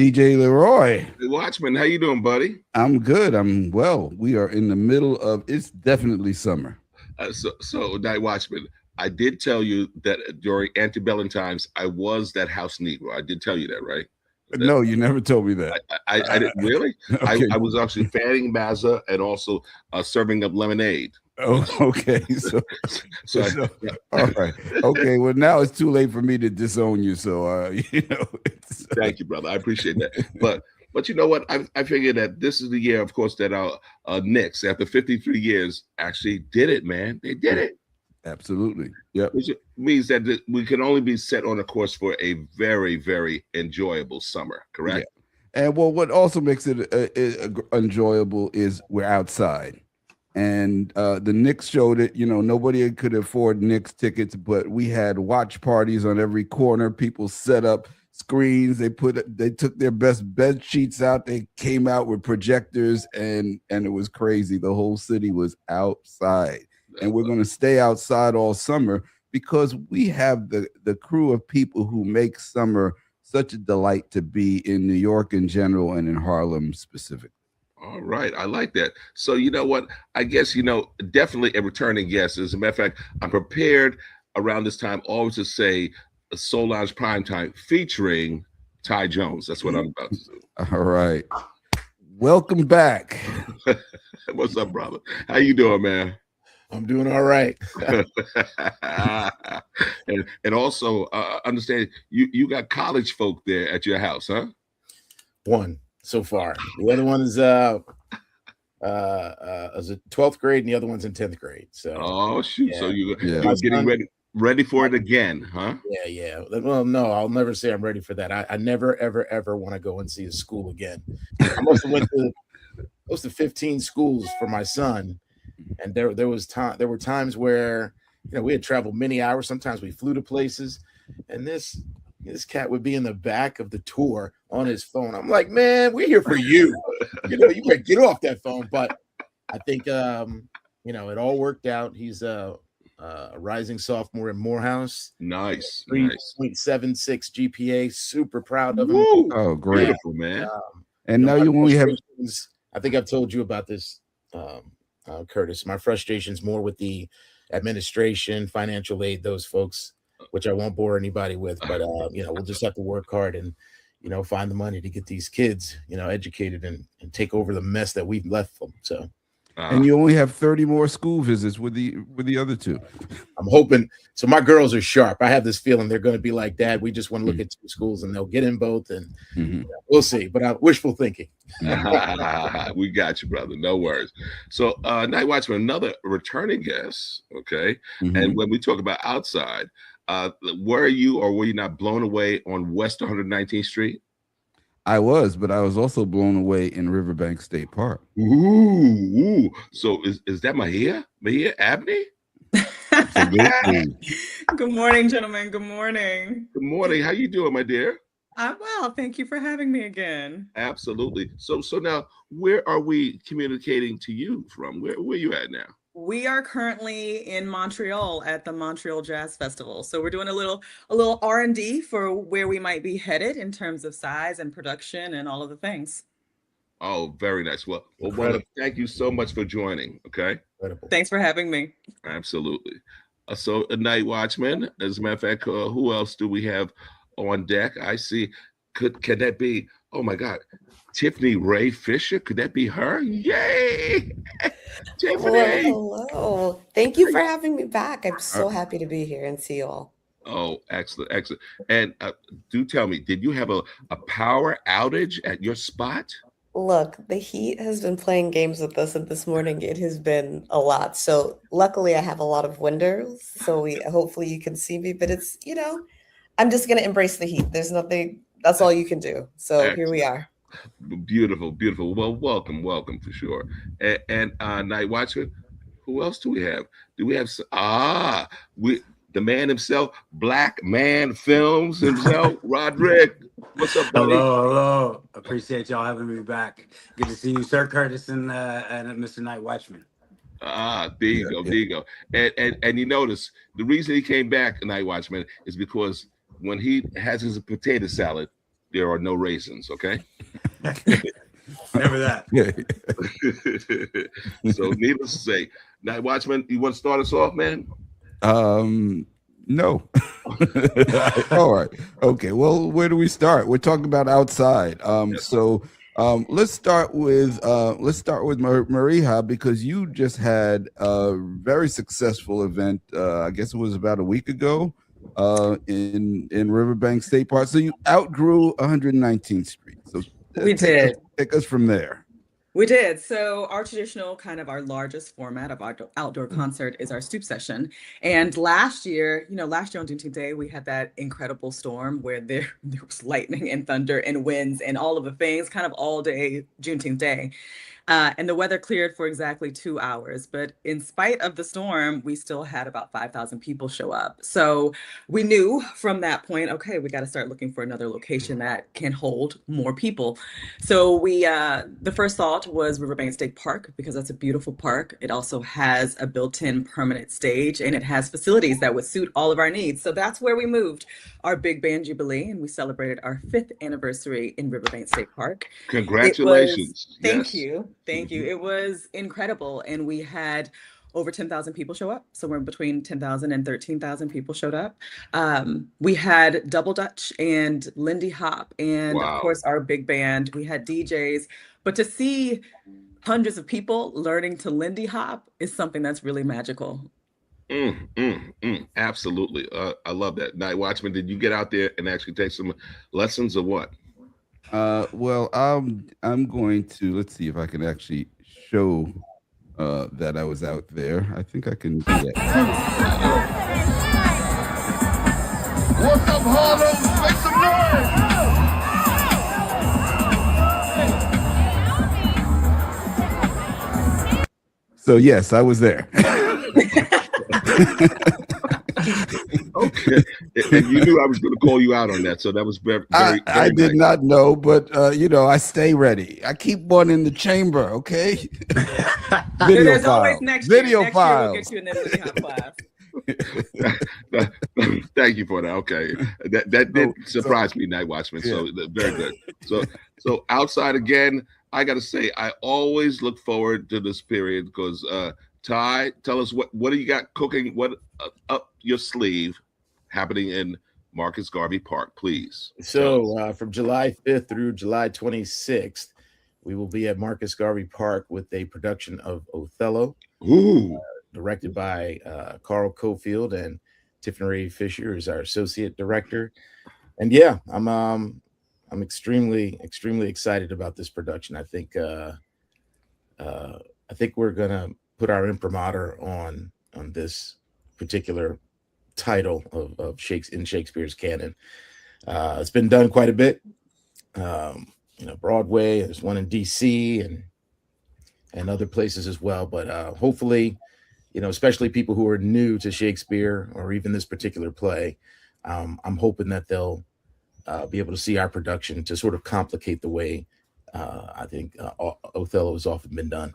DJ Leroy. Hey, Watchman, how you doing, buddy? I'm good. I'm well. We are in the middle of, it's definitely summer. So, Night Watchman, I did tell you that during antebellum times, I was that house Negro. I did tell you that, right? No, you never told me that. I didn't really. Okay. I was actually fanning Mazza and also serving up lemonade. Oh, okay. All right. Okay. Well, now it's too late for me to disown you. So, Thank you, brother. I appreciate that. But you know what? I figured that this is the year, of course, that our Knicks, after 53 years, actually did it, man. They did it. Absolutely. Yep. Which means that we can only be set on a course for a very, very enjoyable summer, correct? Yeah. And well, what also makes it enjoyable is we're outside. And the Knicks showed it. Nobody could afford Knicks tickets, but we had watch parties on every corner. People set up screens. They took their best bed sheets out. They came out with projectors, and it was crazy. The whole city was outside. And we're going to stay outside all summer because we have the crew of people who make summer such a delight to be in New York in general and in Harlem specifically. All right. I like that. So, you know what? I guess, definitely a returning guest. As a matter of fact, I'm prepared around this time always to say Soul Lounge Primetime featuring Ty Jones. That's what I'm about to do. All right. Welcome back. What's up, brother? How you doing, man? I'm doing all right. and also understand you got college folk there at your house, huh? One so far. The other one is a 12th grade, and the other one's in 10th grade. So shoot. Yeah. So you're getting ready for it again, huh? Yeah. Well, no, I'll never say I'm ready for that. I never, ever want to go and see a school again. I must have went to close to 15 schools for my son. And there were times where we had traveled many hours. Sometimes we flew to places, and this cat would be in the back of the tour on his phone. I'm like, man, we're here for you. You better get off that phone. But I think it all worked out. He's a rising sophomore in Morehouse. Nice. 3.76 GPA. Super proud of him. Woo! Oh, great, beautiful, man. And now you only have. I think I've told you about this. Curtis, my frustration's more with the administration, financial aid, those folks, which I won't bore anybody with, but we'll just have to work hard and find the money to get these kids educated and take over the mess that we've left them. So and you only have 30 more school visits with the other two. I'm hoping. So my girls are sharp. I have this feeling they're going to be like, Dad, we just want to look at two schools, and they'll get in both, and we'll see. But wishful thinking. We got you, brother. No worries. So Night Watchman, another returning guest. Okay. And when we talk about outside, were you or were you not blown away on West 119th Street? I was, but I was also blown away in Riverbank State Park. Ooh. So is that Marija Abney? Good morning, gentlemen. Good morning. Good morning. How you doing, my dear? I'm well. Thank you for having me again. Absolutely. So now, where are we communicating to you from? Where are you at now? We are currently in Montreal at the Montreal Jazz Festival. So we're doing a little R&D for where we might be headed in terms of size and production and all of the things. Oh, very nice. Well, thank you so much for joining. Okay. Thanks for having me. Absolutely. So, a Night Watchman. As a matter of fact, who else do we have on deck? I see. Can that be? Oh my God, Tiffany Rea Fisher. Could that be her? Yay, Tiffany! Hello. Thank you for having me back. I'm so happy to be here and see you all. Oh, excellent. And do tell me, did you have a power outage at your spot? Look, the heat has been playing games with us, and this morning it has been a lot. So luckily I have a lot of windows, so hopefully you can see me, but it's, I'm just going to embrace the heat. There's nothing, that's all you can do. So excellent. Here we are. Beautiful. Well, welcome for sure. And Night Watchman, who else do we have? Do we have the man himself, Black Man Films himself, Roderick? What's up, buddy? Hello. Appreciate y'all having me back. Good to see you, Sir Curtis and Mr. Night Watchman. There you go. And you notice the reason he came back, Night Watchman, is because when he has his potato salad, there are no raisins. Okay. Never that. So needless to say, Night Watchman, you want to start us off, man? No. All right. Okay. Well, where do we start? We're talking about outside. So let's start with Marija, because you just had a very successful event. I guess it was about a week ago in Riverbank State Park. So you outgrew 119th Street. So We did. Take us from there. We did. So our traditional kind of our largest format of outdoor concert is our stoop session. And last year on Juneteenth Day, we had that incredible storm where there was lightning and thunder and winds and all of the things kind of all day Juneteenth Day. And the weather cleared for exactly 2 hours. But in spite of the storm, we still had about 5,000 people show up. So we knew from that point, okay, we got to start looking for another location that can hold more people. So we, the first thought was Riverbank State Park, because that's a beautiful park. It also has a built-in permanent stage, and it has facilities that would suit all of our needs. So that's where we moved our Big Band Jubilee, and we celebrated our 5th anniversary in Riverbank State Park. Congratulations. Thank you. Thank you. It was incredible. And we had over 10,000 people show up. Somewhere between 10,000 and 13,000 people showed up. We had Double Dutch and Lindy Hop, and of course our big band. We had DJs. But to see hundreds of people learning to Lindy Hop is something that's really magical. Absolutely. I love that. Night Watchman, did you get out there and actually take some lessons or what? Well, I'm going to, let's see if I can actually show that I was out there. I think I can do that. What's up, Harlem? Make some noise! So yes, I was there. Okay, and you knew I was going to call you out on that, so that was very I did not know, but I stay ready. I keep one in the chamber. Okay. Video There's file. always next Video year. file. Next year we'll get you in the Lindy Hop class. Thank you for that. Okay, that did surprise me, Night Watchman. So very good. So outside again, I got to say I always look forward to this period because Ty, tell us what do you got cooking? What up your sleeve happening in Marcus Garvey Park, please? So from July 5th through July 26th, we will be at Marcus Garvey Park with a production of Othello, directed by Carl Cofield, and Tiffany Rea Fisher is our associate director. And yeah, I'm extremely excited about this production. I think we're gonna put our imprimatur on this particular title of Shakespeare's canon. It's been done quite a bit. Broadway, there's one in DC and other places as well. But hopefully, especially people who are new to Shakespeare or even this particular play, I'm hoping that they'll be able to see our production to sort of complicate the way I think Othello has often been done.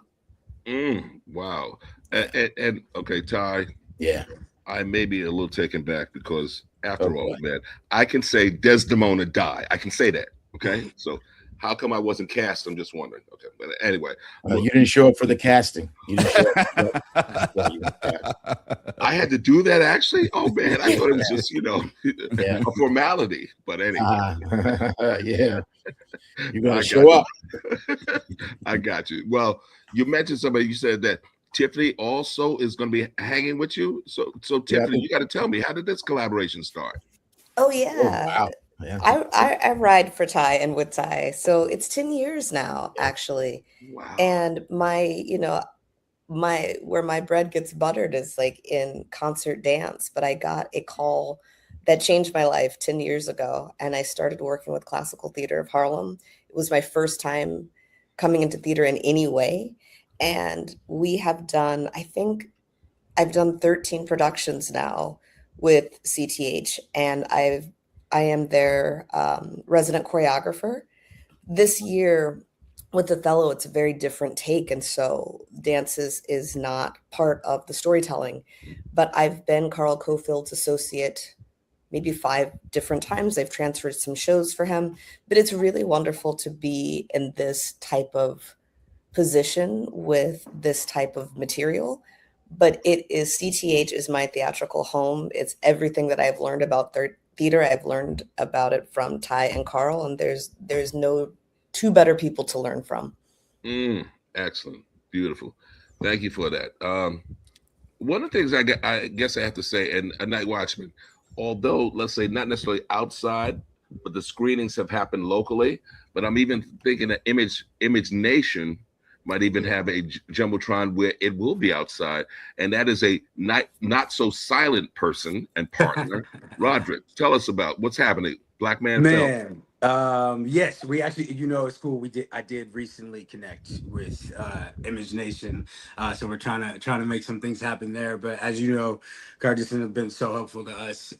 Wow. And okay, Ty. Yeah. I may be a little taken back because after all, man, I can say Desdemona died. I can say that. Okay. So how come I wasn't cast? I'm just wondering. Okay. But anyway. You didn't show up for the casting. You didn't show up. I had to do that actually. Oh man, I thought it was just, a formality. But anyway. Yeah. You're gonna show up. I got you. Well, you mentioned somebody, you said that Tiffany also is going to be hanging with you. So Tiffany, you got to tell me, how did this collaboration start? Oh yeah. Oh, wow. Yeah. I ride for Ty and with Ty. So it's 10 years now, actually. Wow. And where my bread gets buttered is like in concert dance. But I got a call that changed my life 10 years ago. And I started working with Classical Theatre of Harlem. It was my first time coming into theater in any way. And we have done, I think I've done 13 productions now with CTH, and I am their resident choreographer. This year with Othello, it's a very different take. And so dance is not part of the storytelling, but I've been Carl Cofield's associate maybe 5 different times. They've transferred some shows for him, but it's really wonderful to be in this type of position with this type of material. But it is, CTH is my theatrical home. It's everything that I've learned about theater. I've learned about it from Ty and Carl, and there's no two better people to learn from. Excellent. Beautiful. Thank you for that. One of the things I guess I have to say, and a Night Watchman, although let's say not necessarily outside, but the screenings have happened locally, but I'm even thinking that Image Nation might even have a jumbotron where it will be outside, and that is a not so silent person and partner. Roderick, tell us about what's happening. Black Man Film. Yes, we actually, it's cool. I did recently connect with Image Nation, so we're trying to make some things happen there. But as you know, Carson have been so helpful to us.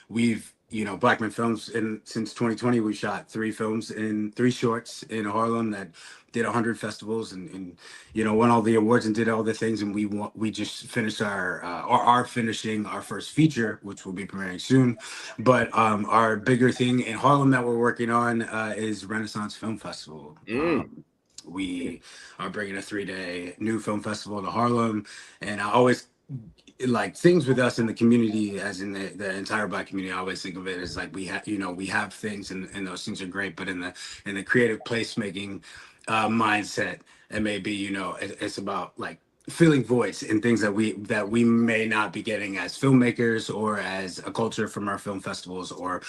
We've Black Men Films, since 2020, we shot 3 films in 3 shorts in Harlem that did 100 festivals and won all the awards and did all the things. And we just finished are finishing our first feature, which will be premiering soon. But our bigger thing in Harlem that we're working on is Renaissance Film Festival. We are bringing a 3-day new film festival to Harlem, and I always like things with us in the community, as in the entire Black community. I always think of it as like we have things, and those things are great, but in the creative placemaking mindset, it may be it's about like filling voids in things that we may not be getting as filmmakers or as a culture from our film festivals, or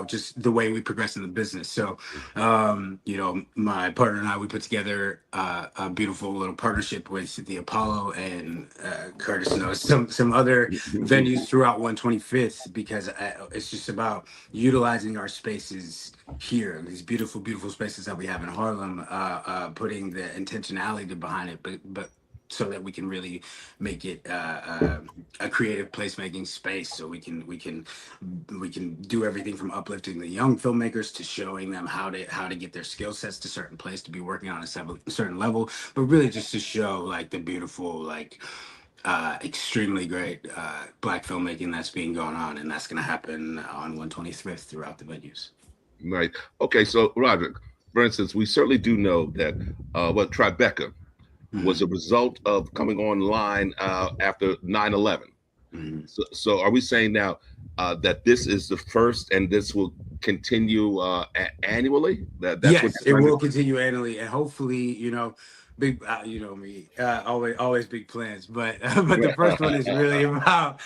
just the way we progress in the business. So my partner and I, we put together a beautiful little partnership with the Apollo, and Curtis knows some other venues throughout 125th, because it's just about utilizing our spaces here, these beautiful spaces that we have in Harlem, putting the intentionality behind it, but so that we can really make it a creative placemaking space, so we can do everything from uplifting the young filmmakers to showing them how to get their skill sets to certain place to be working on a certain level, but really just to show like the beautiful, extremely great Black filmmaking that's being going on, and that's going to happen on 125th throughout the venues. Right. Okay. So Roderick, for instance, we certainly do know that Tribeca was a result of coming online after 9/11. So are we saying now that this is the first, and this will continue annually? Yes, it will continue annually, and hopefully, big, me, always big plans. But the first one is really about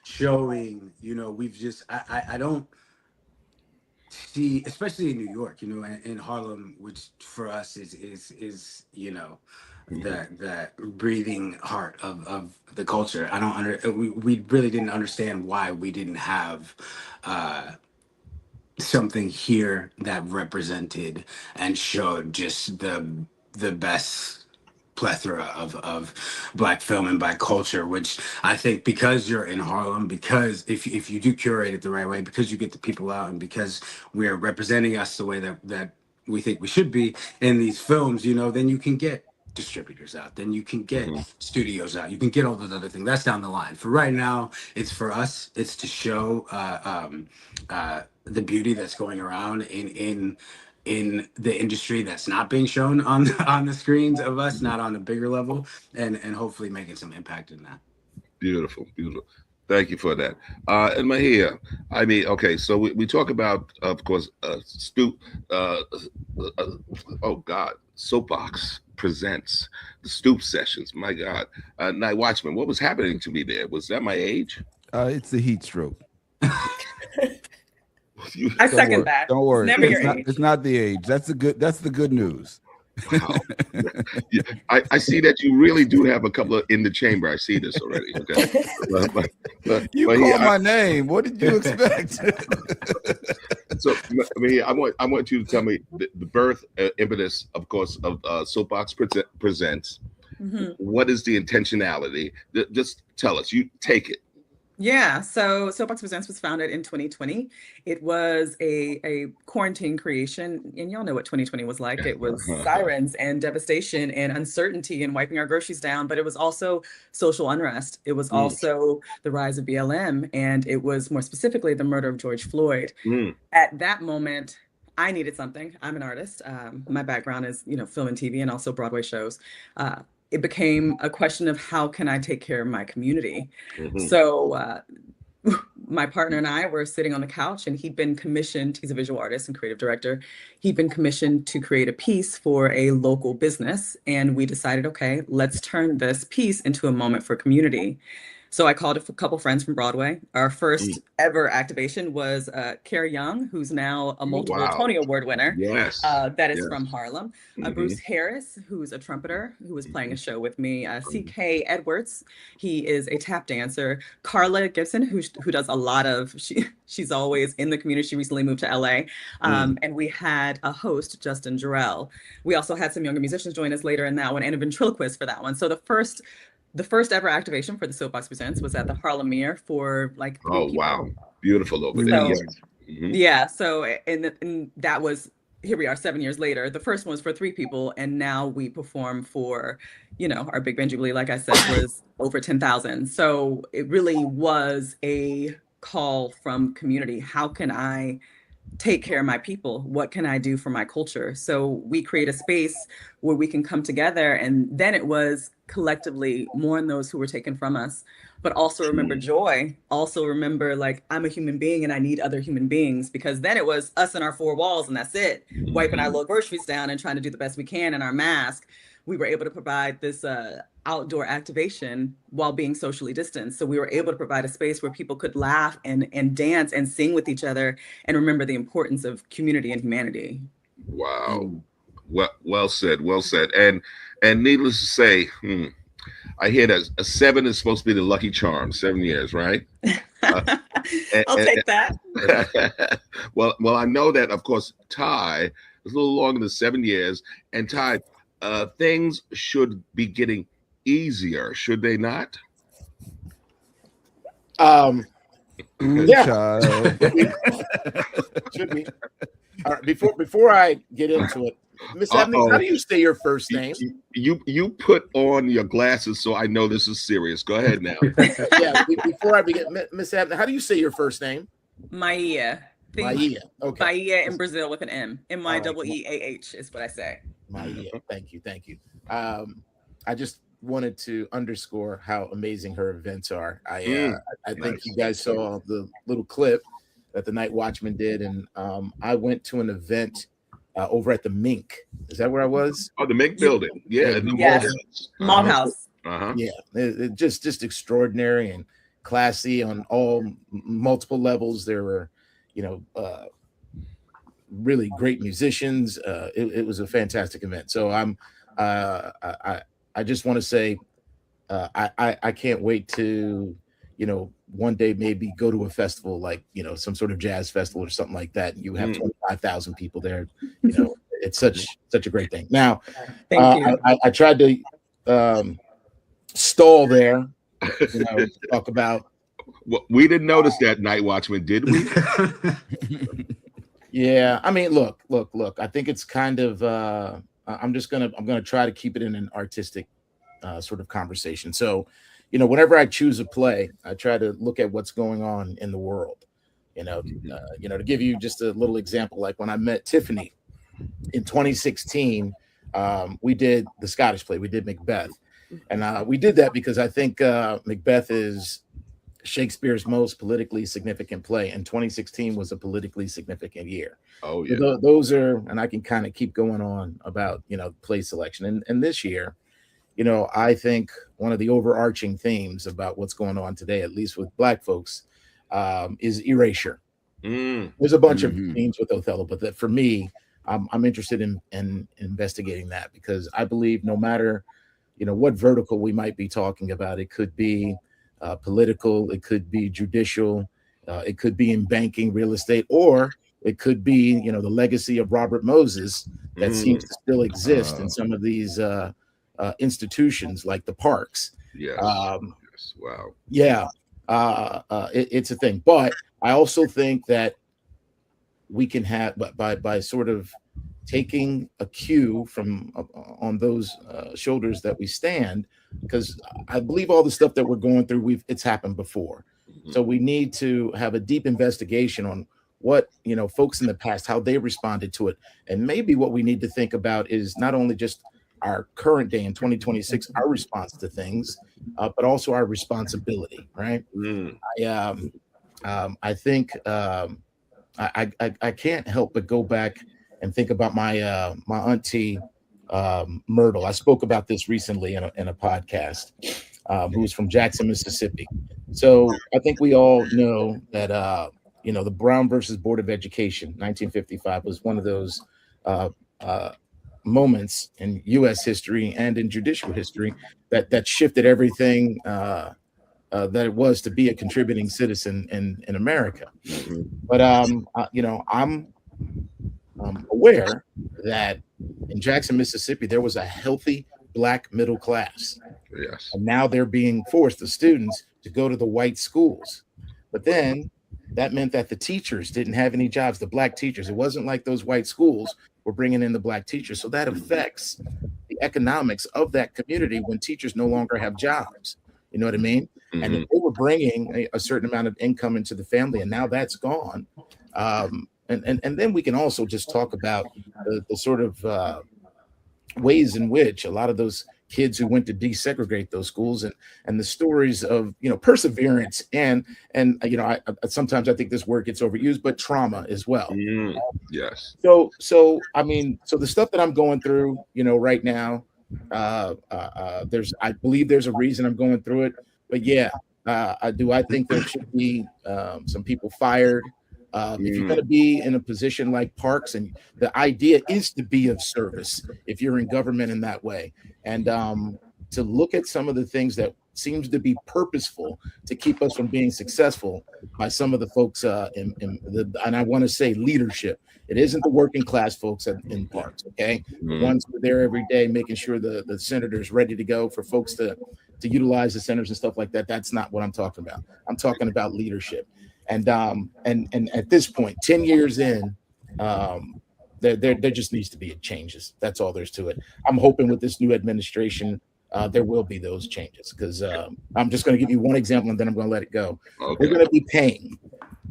showing. We've just I don't see, especially in New York, in Harlem, which for us is the breathing heart of the culture. We really didn't understand why we didn't have something here that represented and showed just the best plethora of Black film and Black culture, which I think, because you're in Harlem, because if you do curate it the right way, because you get the people out, and because we're representing us the way that we think we should be in these films, then you can get distributors out, then you can get studios out, you can get all those other things. That's down the line. For right now, it's for us, it's to show the beauty that's going around in the industry that's not being shown on the screens of us, not on a bigger level, and hopefully making some impact in that. Beautiful. Thank you for that. And Marija, I mean, okay, so we talk about, of course, Soapbox Presents, the Stoop Sessions. My God. Night Watchman, what was happening to me there? Was that my age? It's the heat stroke. I second that. Don't worry. Never your age. It's not the age. That's the good news. Wow. I see that you really do have a couple of in the chamber. I see this already. Okay. You called my name. What did you expect? So, I mean, I want you to tell me the birth impetus, of course, of Soapbox Presents. What is the intentionality? Just tell us. You take it. Yeah, so Soapbox Presents was founded in 2020. It was a quarantine creation, and y'all know what 2020 was like. It was sirens and devastation and uncertainty and wiping our groceries down, but it was also social unrest. It was also the rise of BLM, and it was more specifically the murder of George Floyd. At that moment, I needed something. I'm an artist. My background is, film and TV and also Broadway shows. It became a question of how can I take care of my community? So my partner and I were sitting on the couch, and he'd been commissioned, he's a visual artist and creative director. He'd been commissioned to create a piece for a local business. And we decided, okay, let's turn this piece into a moment for community. So I called a couple friends from Broadway. Our first ever activation was Carrie Young, who's now a multiple Tony Award winner. Yes. That is from Harlem. Bruce Harris, who's a trumpeter, who was playing a show with me. C.K. Edwards, he is a tap dancer. Carla Gibson, who does a lot of, she's always in the community. She recently moved to LA. And we had a host, Justin Jarrell. We also had some younger musicians join us later in that one, and a ventriloquist for that one. So the first ever activation for the Soapbox Presents was at the Harlem for like 3 people. Wow, beautiful over there. Yeah, so and that was, here we are 7 years later. The first one was for 3 people, and now we perform for, our Big Band Jubilee, like I said, was over 10,000. So it really was a call from community. How can I take care of my people? What can I do for my culture? So we create a space where we can come together, and then it was collectively mourn those who were taken from us, but also remember joy. Also remember, like, I'm a human being and I need other human beings, because then it was us in our 4 walls and that's it, wiping our little groceries down and trying to do the best we can in our mask. We were able to provide this outdoor activation while being socially distanced. So we were able to provide a space where people could laugh and dance and sing with each other and remember the importance of community and humanity. Wow. Well said. Well said. And needless to say, I hear that a 7 is supposed to be the lucky charm. 7 years, right? I'll take that. Well, I know that, of course, Ty is a little longer than 7 years. And Ty, things should be getting easier, should they not? Yeah. Should be. All right, before I get into it, Miss Abney, how do you say your first name? You put on your glasses so I know this is serious. Go ahead now. Yeah, before I begin, Miss Abney, how do you say your first name? Maia. Maia. Okay. Maia in Brazil with an M. M-I-E-E-A-H is what I say. Maia. Thank you. I just wanted to underscore how amazing her events are. I think you guys saw the little clip that the Night Watchman did, and I went to an event over at the Mink. Is that where I was? Oh, the Mink building. Yeah. Malt House. Yeah. It just extraordinary and classy on all multiple levels. There were, really great musicians. It was a fantastic event. So I just want to say, I can't wait to, one day maybe go to a festival like, some sort of jazz festival or something like that. You have 25,000 people there. It's such a great thing. Now, I tried to stall there, talk about. Well, we didn't notice that, Night Watchman, did we? Yeah, I mean, look. I think it's kind of. I'm gonna try to keep it in an artistic sort of conversation. So, whenever I choose a play, I try to look at what's going on in the world. To give you just a little example, like when I met Tiffany in 2016, we did the Scottish play. We did Macbeth, and we did that because I think Macbeth is Shakespeare's most politically significant play, and 2016 was a politically significant year. Oh yeah. So those are, and I can kind of keep going on about play selection, and this year, I think one of the overarching themes about what's going on today, at least with Black folks, is erasure. There's a bunch of themes with Othello, but that for me, I'm interested in investigating that, because I believe no matter what vertical we might be talking about, it could be political, it could be judicial, it could be in banking, real estate, or it could be, the legacy of Robert Moses that seems to still exist in some of these institutions like the parks. Yes. Wow. Yeah. it's a thing. But I also think that we can have, by sort of taking a cue from on those shoulders that we stand, because I believe all the stuff that we're going through, it's happened before. So we need to have a deep investigation on what, folks in the past, how they responded to it. And maybe what we need to think about is not only just our current day in 2026, our response to things, but also our responsibility, right? I think I can't help but go back and think about my my auntie Myrtle. I spoke about this recently in a podcast. Who's from Jackson, Mississippi. So I think we all know that the Brown versus Board of Education, 1955, was one of those moments in U.S. history and in judicial history that shifted everything that it was to be a contributing citizen in America. But I'm aware that in Jackson, Mississippi, there was a healthy Black middle class. Yes. And now they're being forced, the students, to go to the white schools. But then that meant that the teachers didn't have any jobs, the Black teachers. It wasn't like those white schools were bringing in the Black teachers. So that affects the economics of that community when teachers no longer have jobs. You know what I mean? And they were bringing a certain amount of income into the family, and now that's gone. And then we can also just talk about the sort of ways in which a lot of those kids who went to desegregate those schools and the stories of perseverance and I sometimes I think this word gets overused, but trauma as well. Yes. So the stuff that I'm going through right now, I believe there's a reason I'm going through it, but I think there should be some people fired. If you're going to be in a position like Parks, and the idea is to be of service if you're in government in that way, and to look at some of the things that seems to be purposeful to keep us from being successful by some of the folks and I want to say leadership. It isn't the working class folks in Parks, okay? The ones who are there every day making sure the senator's ready to go for folks to utilize the centers and stuff like that. That's not what I'm talking about. I'm talking about leadership. And at this point, 10 years in, there just needs to be changes. That's all there's to it. I'm hoping with this new administration, there will be those changes, because I'm just going to give you one example and then I'm going to let it go. Okay. We're going to be paying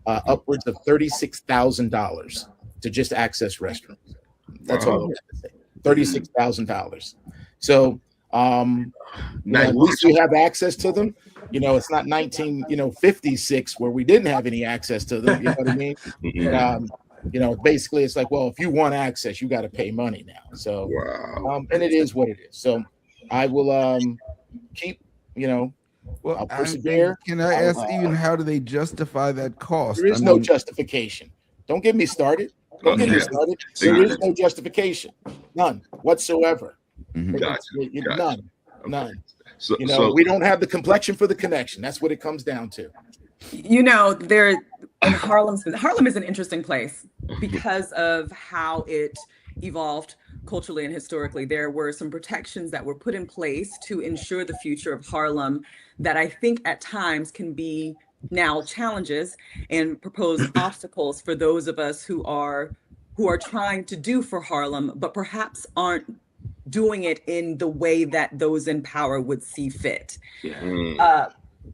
upwards of $36,000 to just access restrooms. That's all I'm going to say. $36,000. So at least we have access to them. It's not 1956 where we didn't have any access to them. You know what I mean? Basically it's like, well, if you want access, you got to pay money now. So, and it is what it is. So I will keep, I'll persevere. Can I ask even how do they justify that cost? There is no justification. Don't get me started. Don't get me started. There is no justification. None whatsoever. Gotcha. None. So, we don't have the complexion for the connection. That's what it comes down to. Harlem is an interesting place because of how it evolved culturally and historically. There were some protections that were put in place to ensure the future of Harlem that I think at times can be now challenges and propose obstacles for those of us who are trying to do for Harlem, but perhaps aren't doing it in the way that those in power would see fit.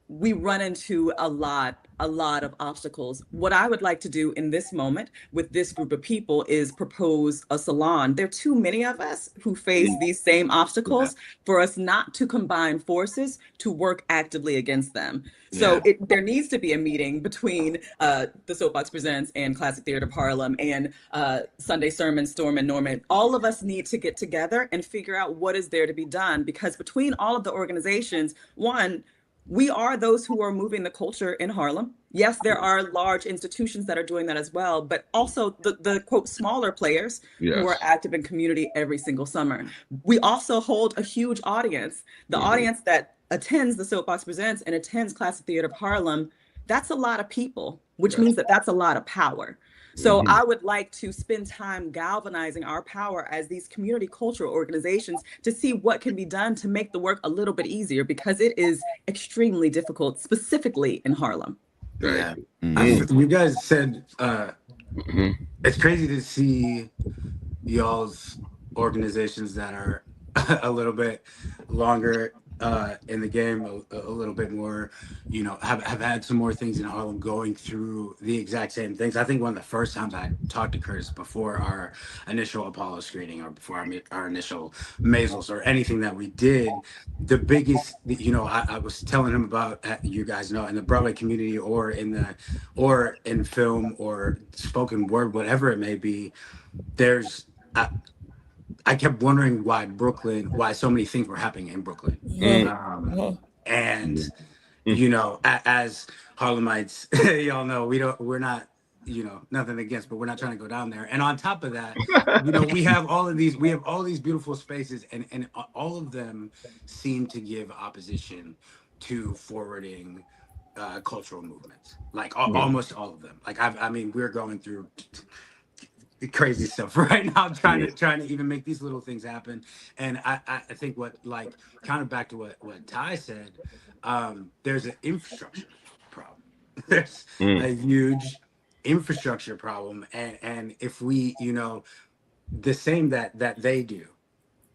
We run into a lot of obstacles. What I would like to do in this moment with this group of people is propose a salon. There are too many of us who face these same obstacles for us not to combine forces to work actively against them. So there needs to be a meeting between the Soapbox Presents and Classic Theatre of Harlem and Sunday Sermon, Storm and Norman. All of us need to get together and figure out what is there to be done, because between all of the organizations, one, we are those who are moving the culture in Harlem. Yes, there are large institutions that are doing that as well, but also the quote smaller players who are active in community every single summer. We also hold a huge audience. The audience that attends the Soapbox Presents and attends Classic Theatre of Harlem, that's a lot of people, which means that that's a lot of power. So I would like to spend time galvanizing our power as these community cultural organizations to see what can be done to make the work a little bit easier, because it is extremely difficult, specifically in Harlem. Yeah. Mhm. You guys said Mhm. it's crazy to see y'all's organizations that are a little bit longer in the game, a little bit more, have had some more things in Harlem going through the exact same things. I think one of the first times I talked to Curtis before our initial Apollo screening, or before our initial Maisels or anything that we did, the biggest, I was telling him about, you guys know, in the Broadway community, or in film or spoken word, whatever it may be, there's I kept wondering why so many things were happening in Brooklyn. And as Harlemites, y'all know, we're not, nothing against, but we're not trying to go down there. And on top of that, we have all these beautiful spaces, and all of them seem to give opposition to forwarding cultural movements. Like almost all of them. Like I mean, we're going through crazy stuff right now, trying to even make these little things happen. And I think what, like, kind of back to what Ty said, there's an infrastructure problem. There's a huge infrastructure problem, and if we, the same that they do,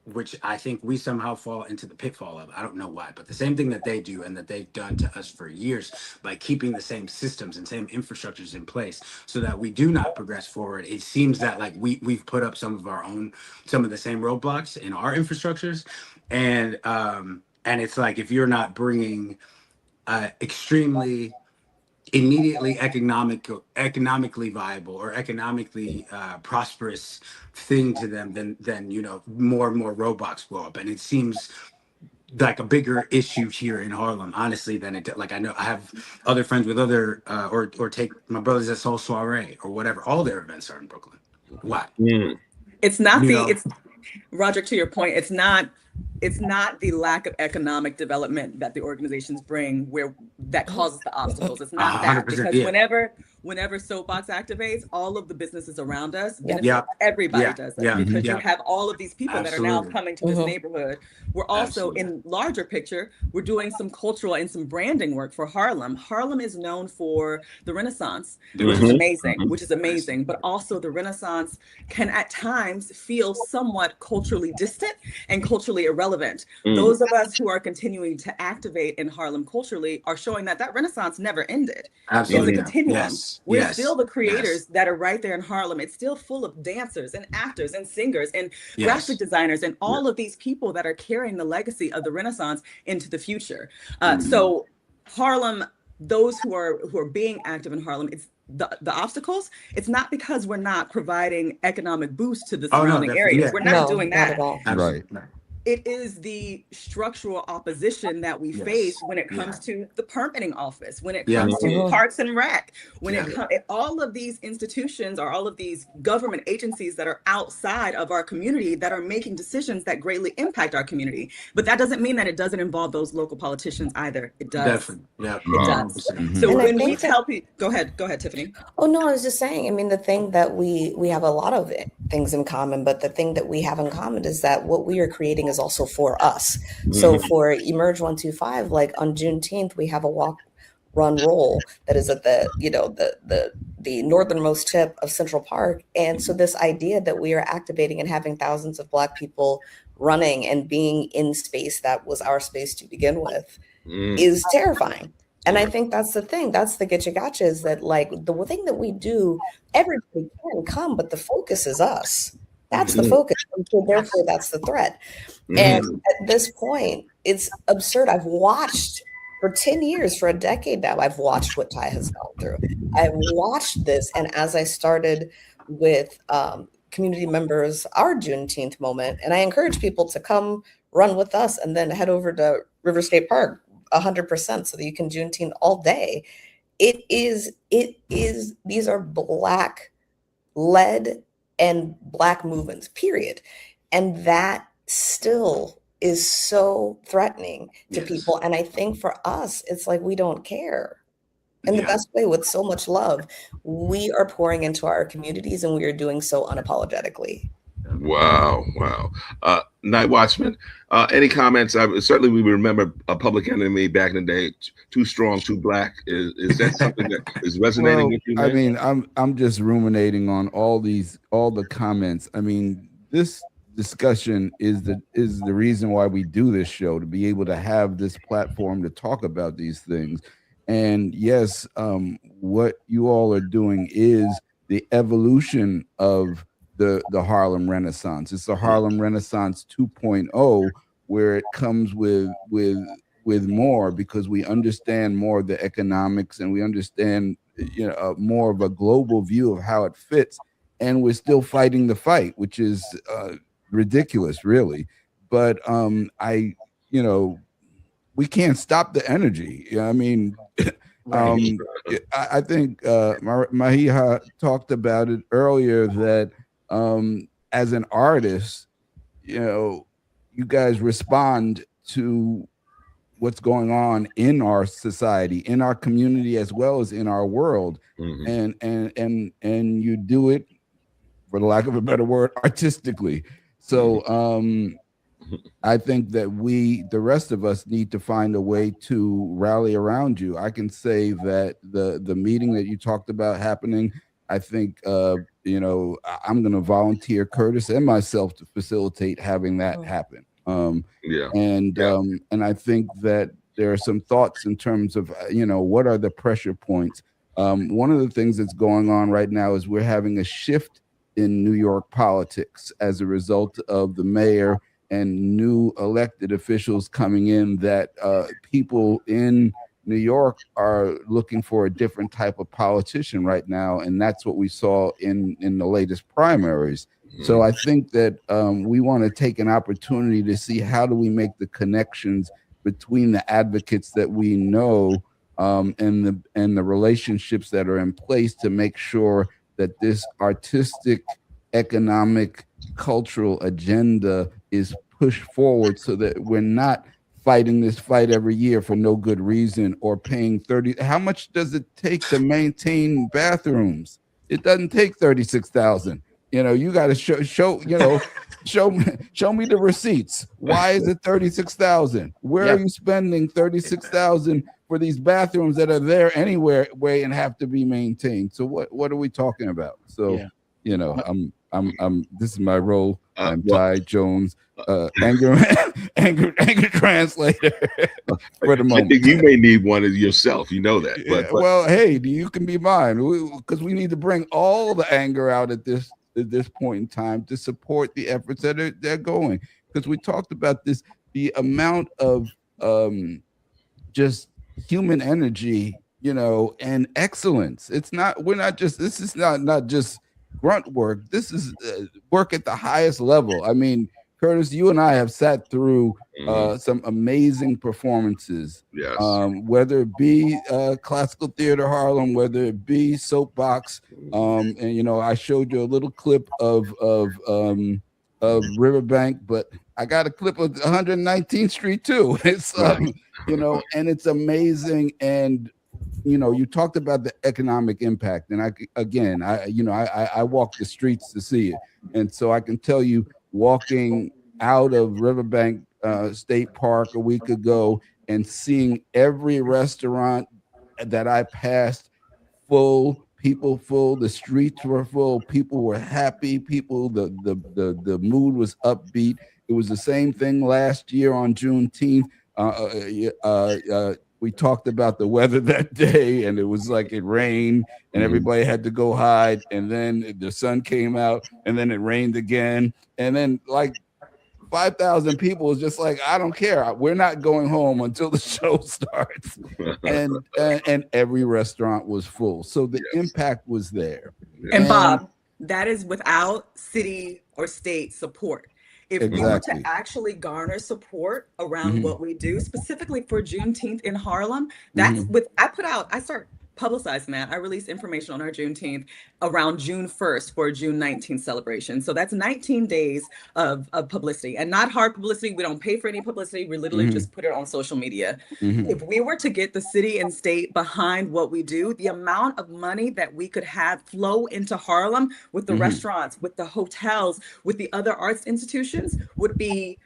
which I think we somehow fall into the pitfall of. I don't know why, but the same thing that they do and that they've done to us for years, by keeping the same systems and same infrastructures in place so that we do not progress forward. It seems that, like, we've put up some of the same roadblocks in our infrastructures. And it's like, if you're not bringing extremely immediately economically viable or economically prosperous thing to them, then more and more roadblocks blow up. And it seems like a bigger issue here in Harlem, honestly, than it, like, I know I have other friends with other or take my brothers at Soul Soiree or whatever, all their events are in Brooklyn. Why? It's not it's Roderick, to your point, it's not the lack of economic development that the organizations bring that causes the obstacles. It's not that, because whenever Soapbox activates, all of the businesses around us benefit. Everybody does that, because you have all of these people that are now coming to this neighborhood. We're also, in larger picture, we're doing some cultural and some branding work for Harlem. Harlem is known for the Renaissance, which is amazing, but also the Renaissance can at times feel somewhat culturally distant and culturally irrelevant. Those of us who are continuing to activate in Harlem culturally are showing that Renaissance never ended. Absolutely. It's a continuum. Yes. We're still the creators that are right there in Harlem. It's still full of dancers and actors and singers and graphic designers and all of these people that are carrying the legacy of the Renaissance into the future. So Harlem, those who are being active in Harlem, it's the obstacles. It's not because we're not providing economic boost to the surrounding areas. We're not doing that. Not at all. Right. It is the structural opposition that we face when it comes to the permitting office, when it comes to Parks and Rec, when it comes, all of these institutions or all of these government agencies that are outside of our community that are making decisions that greatly impact our community. But that doesn't mean that it doesn't involve those local politicians either. It does. Definitely. Yeah. It does. So And when we tell people, go ahead, Tiffany. Oh no, I was just saying, I mean, the thing that we have a lot of things in common, but the thing that we have in common is that what we are creating is also for us. So for Emerge 125, like on Juneteenth, we have a walk, run, roll that is at the northernmost tip of Central Park. And so this idea that we are activating and having thousands of Black people running and being in space that was our space to begin with is terrifying. And I think that's the thing. That's the getcha gotcha, is that, like, the thing that we do, everybody can come, but the focus is us. That's the focus. And so therefore, that's the threat. And at this point, it's absurd. I've watched for 10 years, for a decade now, I've watched what Ty has gone through. I've watched this. And as I started with community members, our Juneteenth moment, and I encourage people to come run with us and then head over to River State Park 100% so that you can Juneteenth all day. These are Black led and Black movements, period. And that still is so threatening to people. And I think for us, it's like, we don't care. in the Yeah. best way with so much love. We are pouring into our communities and we are doing so unapologetically. Wow, wow. Night Watchman, any comments? Certainly, we remember a Public Enemy back in the day. Too Strong, Too Black. Is that something that is resonating Well, with you, I man? mean, I'm just ruminating on all the comments. I mean, this discussion is the reason why we do this show, to be able to have this platform to talk about these things. And yes, what you all are doing is the evolution of the Harlem Renaissance. It's the Harlem Renaissance 2.0, where it comes with more, because we understand more of the economics, and we understand, more of a global view of how it fits, and we're still fighting the fight, which is ridiculous, really. But we can't stop the energy. I mean, Right. I think Marija talked about it earlier, that as an artist, you guys respond to what's going on in our society, in our community, as well as in our world. Mhm. And you do it, for the lack of a better word, artistically. So I think that the rest of us, need to find a way to rally around you. I can say that the meeting that you talked about happening, I think I'm going to volunteer Curtis and myself to facilitate having that happen. Yeah. And I think that there are some thoughts in terms of what are the pressure points. One of the things that's going on right now is we're having a shift in New York politics as a result of the mayor and new elected officials coming in, that people in New York are looking for a different type of politician right now, and that's what we saw in the latest primaries. So I think that we want to take an opportunity to see, how do we make the connections between the advocates that we know, and the relationships that are in place, to make sure that this artistic, economic, cultural agenda is pushed forward, so that we're not fighting this fight every year for no good reason, or paying 30. How much does it take to maintain bathrooms? It doesn't take 36,000. You got to show me the receipts. Why is it 36,000? Where are you spending 36,000 for these bathrooms that are there anywhere way and have to be maintained? So what are we talking about? So I'm this is my role. I'm Ty Jones, anger translator for the moment. I think you may need one of yourself. You know that. But well, hey, you can be mine, because we need to bring all the anger out at this point in time to support the efforts that they're going. Because we talked about this, the amount of just human energy, and excellence. This is not just grunt work. This is work at the highest level. I mean, Curtis, you and I have sat through some amazing performances. Yes. Whether it be Classical Theatre Harlem, whether it be Soapbox, and I showed you a little clip of Riverbank, but I got a clip of 119th Street too. It's and it's amazing. And you talked about the economic impact, and I walk the streets to see it, and so I can tell you, walking out of Riverbank State Park a week ago and seeing every restaurant that I passed full, people full, the streets were full, people were happy, the mood was upbeat. It was the same thing last year on Juneteenth. We talked about the weather that day, and it was like it rained and everybody had to go hide, and then the sun came out, and then it rained again, and then like 5,000 people was just like, I don't care, we're not going home until the show starts. And every restaurant was full, so the impact was there. And Bob, that is without city or state support. If we were to actually garner support around what we do, specifically for Juneteenth in Harlem, that's I start publicizing that, I released information on our Juneteenth around June 1st for a June 19th celebration. So that's 19 days of publicity, and not hard publicity. We don't pay for any publicity. We literally just put it on social media. If we were to get the city and state behind what we do, the amount of money that we could have flow into Harlem with the restaurants, with the hotels, with the other arts institutions would be,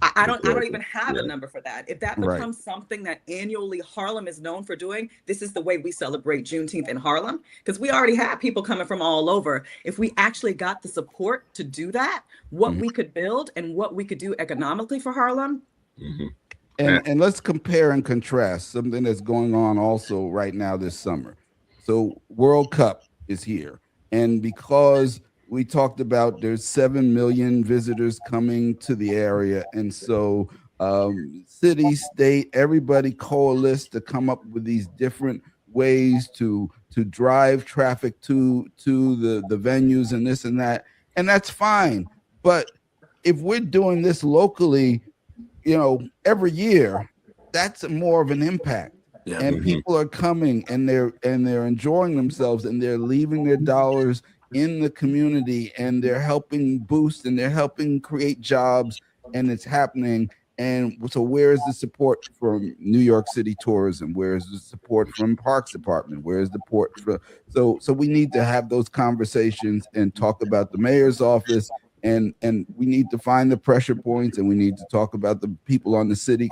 I don't even have a number for that. If that becomes something that annually Harlem is known for doing, this is the way we celebrate Juneteenth in Harlem, because we already have people coming from all over. If we actually got the support to do that, what we could build and what we could do economically for Harlem. And let's compare and contrast something that's going on also right now this summer. So World Cup is here. And because we talked about there's 7 million visitors coming to the area. And so city, state, everybody coalesced to come up with these different ways to drive traffic to the venues and this and that. And that's fine. But if we're doing this locally, every year, that's more of an impact. Yeah. And people are coming and they're enjoying themselves and they're leaving their dollars in the community and they're helping boost and they're helping create jobs, and it's happening. And so where is the support from New York City tourism? Where is the support from Parks Department? Where is the support for so we need to have those conversations and talk about the mayor's office, and we need to find the pressure points, and we need to talk about the people on the city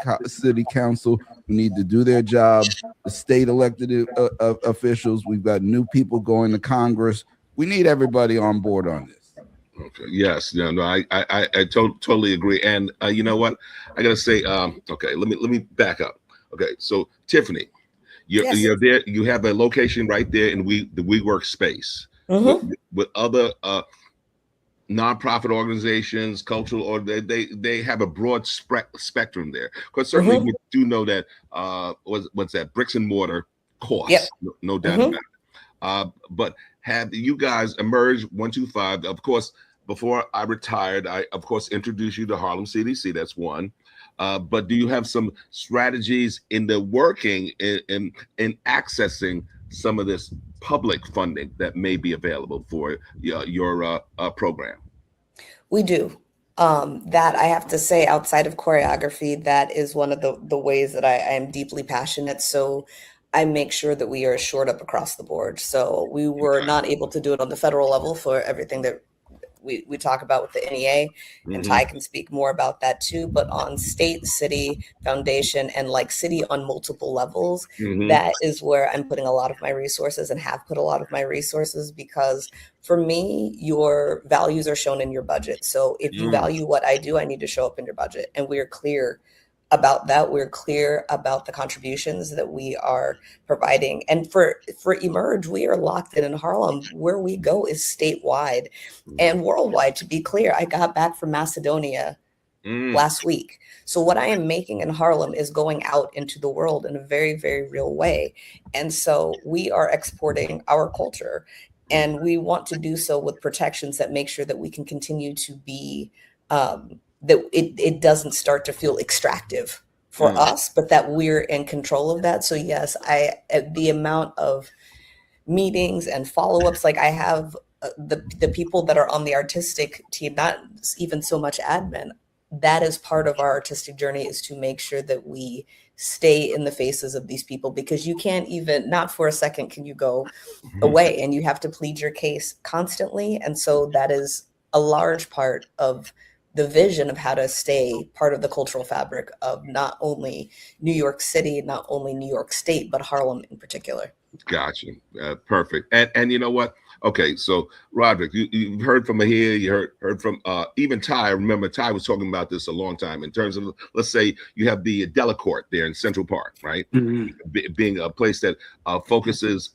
council who need to do their job, the state elected officials. We've got new people going to Congress. We need everybody on board on this. Okay. Yes. I totally agree. And you know what? I gotta say. Okay. Let me back up. Okay. So Tiffany, you're there. You have a location right there in the WeWork space with other nonprofit organizations, cultural, or they have a broad spectrum there. Because certainly we do know that what's that bricks and mortar costs, no doubt about it. But have you guys emerged 125? Of course, before I retired, I of course introduced you to Harlem CDC. That's one. But do you have some strategies in the working in accessing some of this public funding that may be available for your program? We do. That I have to say, outside of choreography, that is one of the ways that I am deeply passionate. So I make sure that we are shored up across the board. So we were not able to do it on the federal level for everything that we talk about with the NEA, and Ty can speak more about that too. But on state, city, foundation, and like city on multiple levels, that is where I'm putting a lot of my resources and have put a lot of my resources, because for me, your values are shown in your budget. So if you value what I do, I need to show up in your budget. And we're clear about that. We're clear about the contributions that we are providing. And for Emerge, we are locked in Harlem. Where we go is statewide and worldwide. To be clear, I got back from Macedonia last week. So what I am making in Harlem is going out into the world in a very, very real way. And so we are exporting our culture, and we want to do so with protections that make sure that we can continue to be that it doesn't start to feel extractive for us, but that we're in control of that. So yes, the amount of meetings and follow-ups, like I have the people that are on the artistic team, not even so much admin, that is part of our artistic journey, is to make sure that we stay in the faces of these people, because you can't even, not for a second can you go away, and you have to plead your case constantly. And so that is a large part of the vision of how to stay part of the cultural fabric of not only New York City, not only New York State, but Harlem in particular. Gotcha. Perfect. And you know what? Okay, so Roderick, you heard from here, you heard from even Ty. I remember Ty was talking about this a long time in terms of, let's say you have the Delacorte there in Central Park, right? Being a place that focuses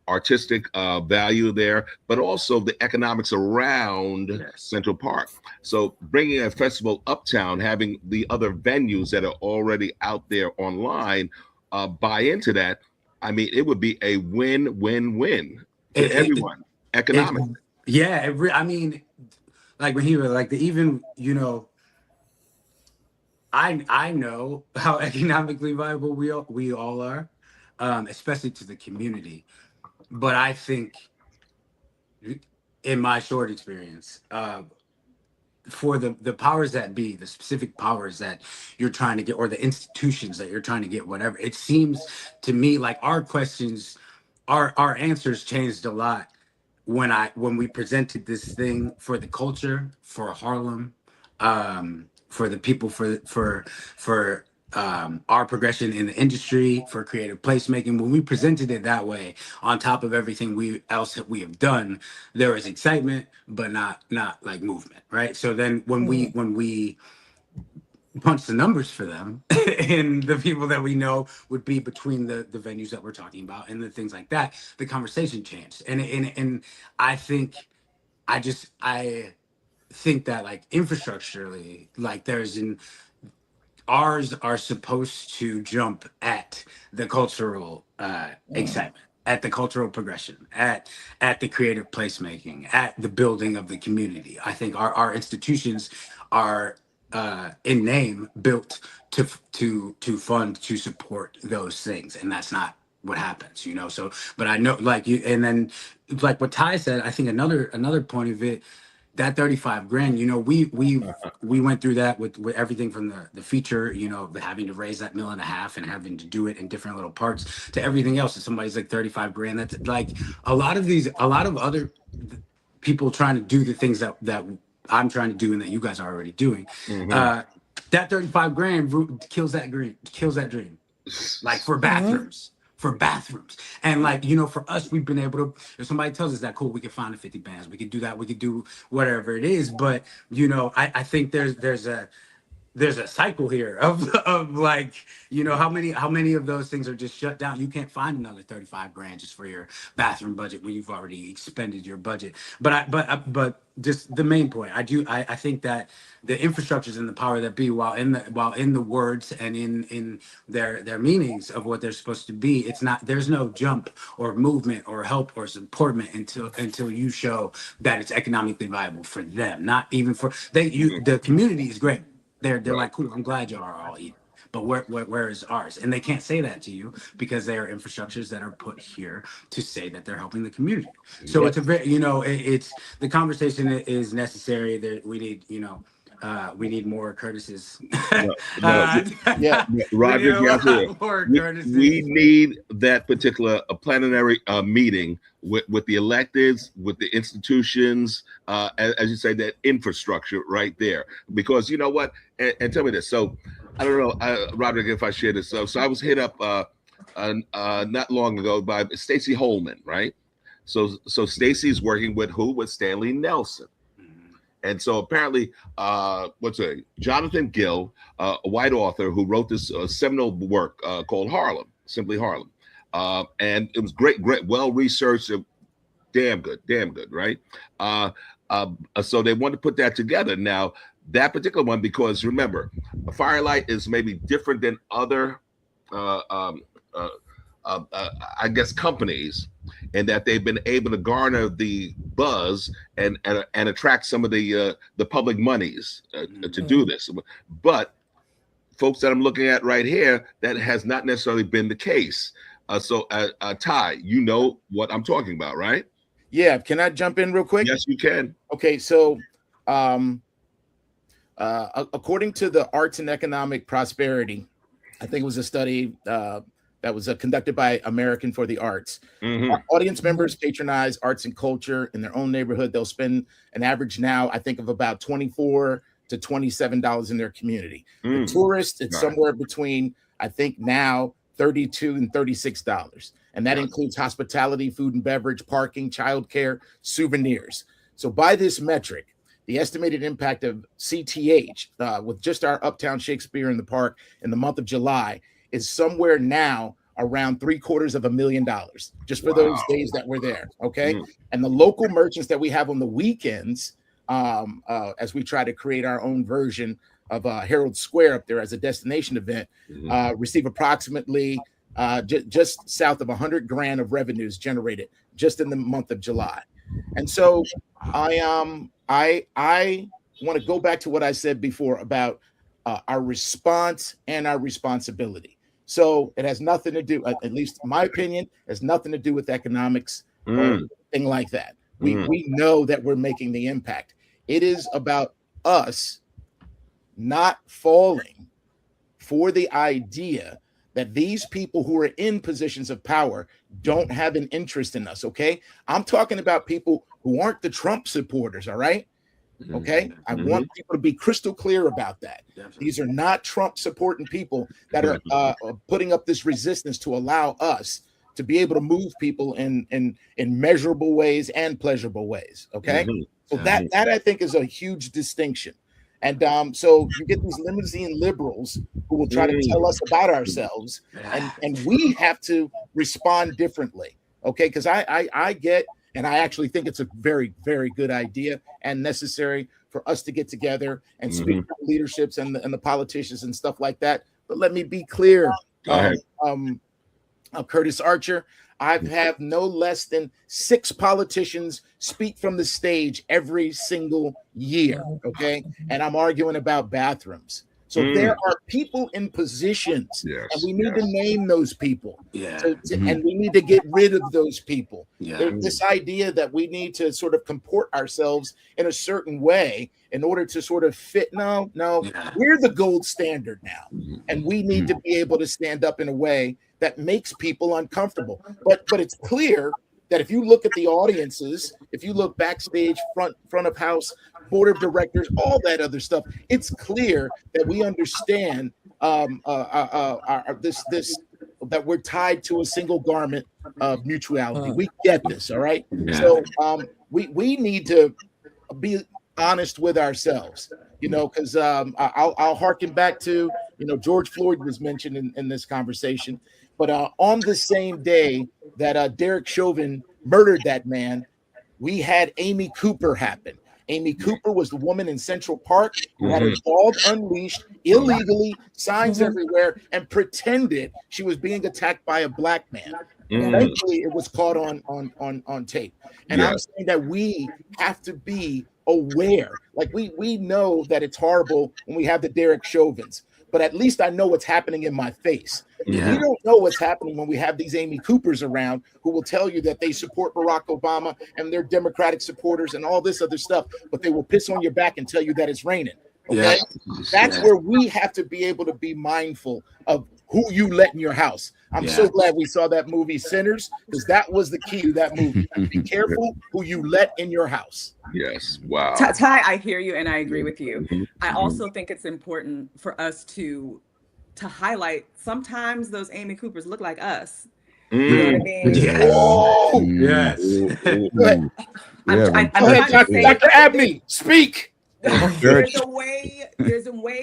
artistic value there, but also the economics around Central Park. So bringing a festival uptown, having the other venues that are already out there online buy into that. I mean, it would be a win-win-win for everyone economically. I mean, like when he was like even, I know how economically viable we all are. especially to the community. But I think, in my short experience, for the powers that be, the specific powers that you're trying to get, or the institutions that you're trying to get, whatever, it seems to me like our questions, our answers changed a lot when we presented this thing for the culture, for Harlem, for the people, for our progression in the industry, for creative placemaking. When we presented it that way, on top of everything we have done, there was excitement, but not like movement, right? So then when we punch the numbers for them and the people that we know would be between the venues that we're talking about and the things like that, the conversation changed. And I think I think that, like, infrastructurally, like, ours are supposed to jump at the cultural excitement, at the cultural progression, at the creative placemaking, at the building of the community. I think our institutions are in name built to fund, to support those things, and that's not what happens, you know. So, but I know, like, you, and then like what Ty said, I think another point of it, that 35 grand, you know, we went through that with everything from the feature, you know, having to raise that $1.5 million and having to do it in different little parts, to everything else. If somebody's like 35 grand, that's like a lot of other people trying to do the things that I'm trying to do and that you guys are already doing. That 35 grand kills that dream. Like, for bathrooms. For bathrooms. And, like, you know, for us, we've been able to, if somebody tells us that, cool, we can find the 50 bands, we could do that, we could do whatever it is. But, you know, I think there's a cycle here of like, you know, how many of those things are just shut down. You can't find another 35 grand just for your bathroom budget when you've already expended your budget. But just the main point, I think that the infrastructures and the power that be, while in the words and in their meanings of what they're supposed to be, there's no jump or movement or help or supportment until you show that it's economically viable for them. Not even for the community is great. They're like, cool, I'm glad y'all are all eating. But where is ours? And they can't say that to you because they are infrastructures that are put here to say that they're helping the community. So it's a very, you know, it's the conversation is necessary. That we need, you know, we need more Curtises. Roderick, we need that particular plenary meeting with the electeds, with the institutions, as you say, that infrastructure right there. Because you know what? And tell me this. So I don't know, Roderick, if I share this. So I was hit up not long ago by Stacey Holman, right? So Stacey's working with who? With Stanley Nelson. And so apparently, Jonathan Gill, a white author who wrote this seminal work called Harlem, simply Harlem. And it was great, well-researched, damn good, right? So they wanted to put that together. Now, that particular one, because remember, Firelight is maybe different than other, I guess, companies, and that they've been able to garner the buzz and attract some of the public monies to do this. But folks that I'm looking at right here, that has not necessarily been the case. So Ty, you know what I'm talking about, right? Yeah. Can I jump in real quick? Yes, you can. Okay. So according to the Arts and Economic Prosperity, I think it was a study that was conducted by American for the Arts. Audience members patronize arts and culture in their own neighborhood. They'll spend an average now, I think, of about $24 to $27 in their community. The tourist, it's somewhere between, I think now, $32 and $36. And that includes hospitality, food and beverage, parking, childcare, souvenirs. So by this metric, the estimated impact of CTH with just our Uptown Shakespeare in the Park in the month of July is somewhere now around $750,000 just for those days that we're there. Okay. And the local merchants that we have on the weekends, as we try to create our own version of Herald Square up there as a destination event, receive approximately just south of 100 grand of revenues generated just in the month of July. And so I want to go back to what I said before about our response and our responsibility. So it has nothing to do, at least in my opinion, has nothing to do with economics or anything like that. We know that we're making the impact. It is about us not falling for the idea that these people who are in positions of power don't have an interest in us, okay? I'm talking about people who aren't the Trump supporters, all right? Okay, I want people to be crystal clear about that. These are not Trump supporting people that are putting up this resistance to allow us to be able to move people in measurable ways and pleasurable ways. Okay, so that I think is a huge distinction. And so you get these limousine liberals who will try to tell us about ourselves, and we have to respond differently. Okay, because I get. And I actually think it's a very, very good idea and necessary for us to get together and speak to the leaderships and the politicians and stuff like that. But let me be clear, Curtis Archer, I have no less than 6 politicians speak from the stage every single year, okay? And I'm arguing about bathrooms. So there are people in positions, and we need to name those people. And we need to get rid of those people. There's this idea that we need to sort of comport ourselves in a certain way in order to sort of fit. No, we're the gold standard now. And we need to be able to stand up in a way that makes people uncomfortable. But it's clear that if you look at the audiences, if you look backstage, front of house, board of directors, all that other stuff, it's clear that we understand this that we're tied to a single garment of mutuality. We get this, all right? So we need to be honest with ourselves, you know, because I'll harken back to, you know, George Floyd was mentioned in this conversation, but on the same day that Derek Chauvin murdered that man, we had Amy Cooper happen. Amy Cooper was the woman in Central Park who had her dog unleashed illegally, signs everywhere, and pretended she was being attacked by a black man. Eventually, it was caught on tape. And I'm saying that we have to be aware. Like we know that it's horrible when we have the Derek Chauvins, but at least I know what's happening in my face. We don't know what's happening when we have these Amy Coopers around who will tell you that they support Barack Obama and they're Democratic supporters and all this other stuff, but they will piss on your back and tell you that it's raining. Okay, that's where we have to be able to be mindful of who you let in your house. I'm so glad we saw that movie Sinners, because that was the key to that movie. Be careful who you let in your house. Yes. Wow. Ty, I hear you and I agree with you. I also think it's important for us to highlight sometimes those Amy Coopers look like us. You know what I mean? Dr. Abney, speak. There's a way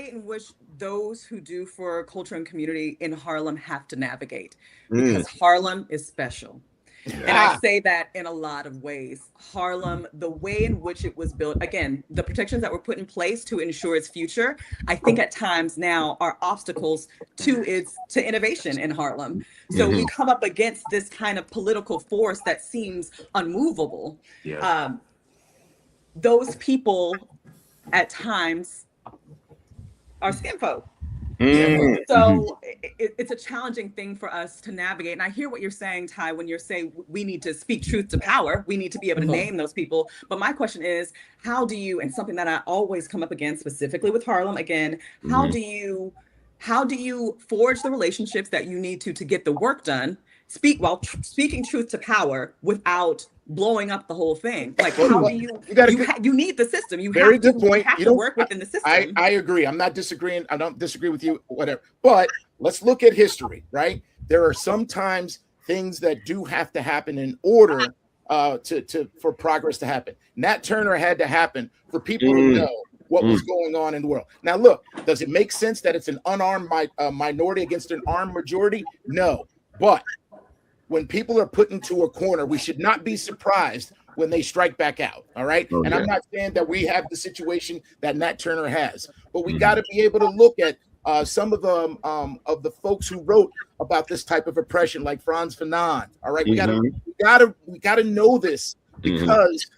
in which those who do for culture and community in Harlem have to navigate, because Harlem is special. And I say that in a lot of ways. Harlem, the way in which it was built, again, the protections that were put in place to ensure its future, I think at times now are obstacles to innovation in Harlem. So we come up against this kind of political force that seems unmovable. Those people at times are skinfolk. So it's a challenging thing for us to navigate. And I hear what you're saying, Ty, when you're saying we need to speak truth to power. We need to be able to name those people. But my question is, how do you, and something that I always come up against specifically with Harlem, again, how do you forge the relationships that you need to get the work done, speak while speaking truth to power without blowing up the whole thing? Like, how do you need the system? You Very have to, good point. you have to work within the system. I agree. I'm not disagreeing. I don't disagree with you, whatever. But let's look at history, right? There are sometimes things that do have to happen in order for progress to happen. Nat Turner had to happen for people to know what was going on in the world. Now, look, does it make sense that it's an unarmed minority against an armed majority? No. But when people are put into a corner, we should not be surprised when they strike back out. All right. And I'm not saying that we have the situation that Nat Turner has, but we got to be able to look at some of the folks who wrote about this type of oppression, like Franz Fanon. All right. We gotta know this, because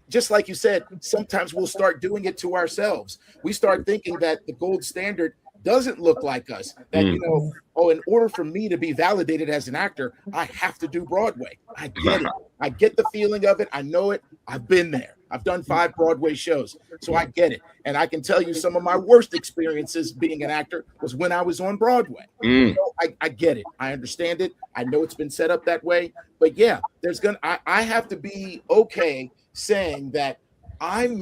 just like you said, sometimes we'll start doing it to ourselves. We start thinking that the gold standard doesn't look like us. That, you know, oh, in order for me to be validated as an actor, I have to do Broadway. I get it. I get the feeling of it. I know it. I've been there. I've done 5 Broadway shows, so I get it. And I can tell you some of my worst experiences being an actor was when I was on Broadway. So I get it. I understand it. I know it's been set up that way. But yeah, I have to be okay saying that I'm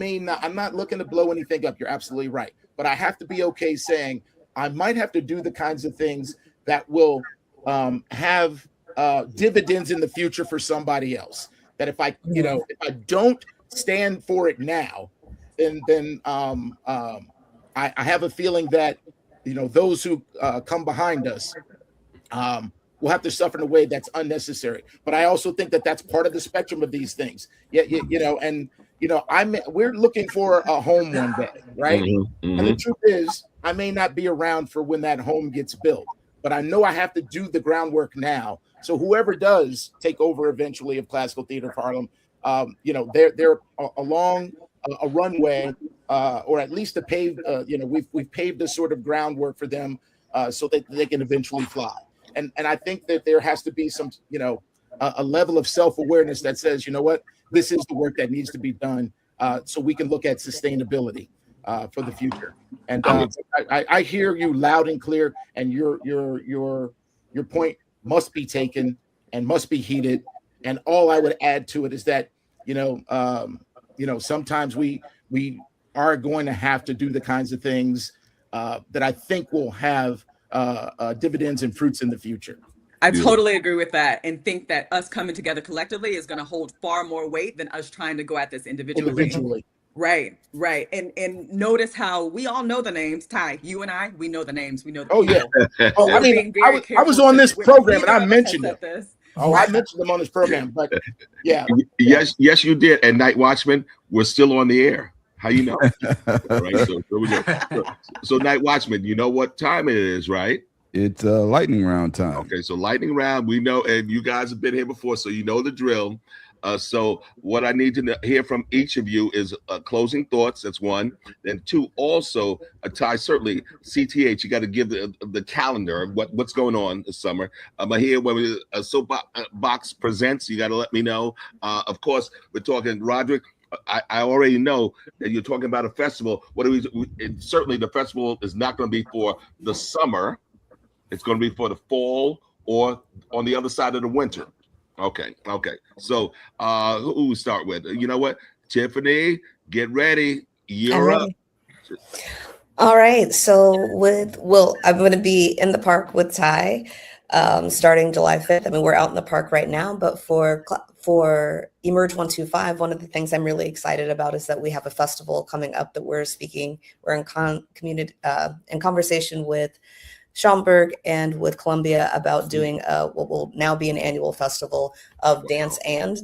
not looking to blow anything up. You're absolutely right. But I have to be okay saying I might have to do the kinds of things that will have dividends in the future for somebody else. That if I don't stand for it now, then I have a feeling that, you know, those who come behind us will have to suffer in a way that's unnecessary. But I also think that that's part of the spectrum of these things. Yeah, you know, and you know, we're looking for a home one day, right? And the truth is, I may not be around for when that home gets built, but I know I have to do the groundwork now. So whoever does take over eventually of Classical Theatre of Harlem, you know, they're along a runway, or at least a paved, you know, we've paved the sort of groundwork for them so that they can eventually fly. And I think that there has to be some, you know, a level of self-awareness that says, you know what, this is the work that needs to be done so we can look at sustainability for the future. And I hear you loud and clear, and your point must be taken and must be heeded. And all I would add to it is that, you know, sometimes we are going to have to do the kinds of things that I think will have dividends and fruits in the future. I totally agree with that, and think that us coming together collectively is going to hold far more weight than us trying to go at this individually. Right. And notice how we all know the names. Ty, you and I, we know the names. We know the people. I mean, I was on this program and I mentioned it. I mentioned them on this program, but yeah. Yes, you did. And Night Watchman, we're still on the air. How you know? Right. So here we go. So Night Watchman, you know what time it is, right? It's lightning round time. Okay, so lightning round, we know, and you guys have been here before, so you know the drill. So what I need to hear from each of you is closing thoughts. That's 1. Then 2, also, Ty, certainly, CTH, you got to give the calendar of what's going on this summer. I'm here when Soapbox Presents, you got to let me know. Of course, we're talking Roderick. I already know that you're talking about a festival. Certainly, the festival is not going to be for the summer. It's going to be for the fall or on the other side of the winter. Okay. So who we start with? You know what? Tiffany, get ready. You're up. All right. So I'm going to be in the park with Ty starting July 5th. I mean, we're out in the park right now, but for Emerge 125, one of the things I'm really excited about is that we have a festival coming up that we're in conversation with Schaumburg and with Columbia about doing what will now be an annual festival of dance and ...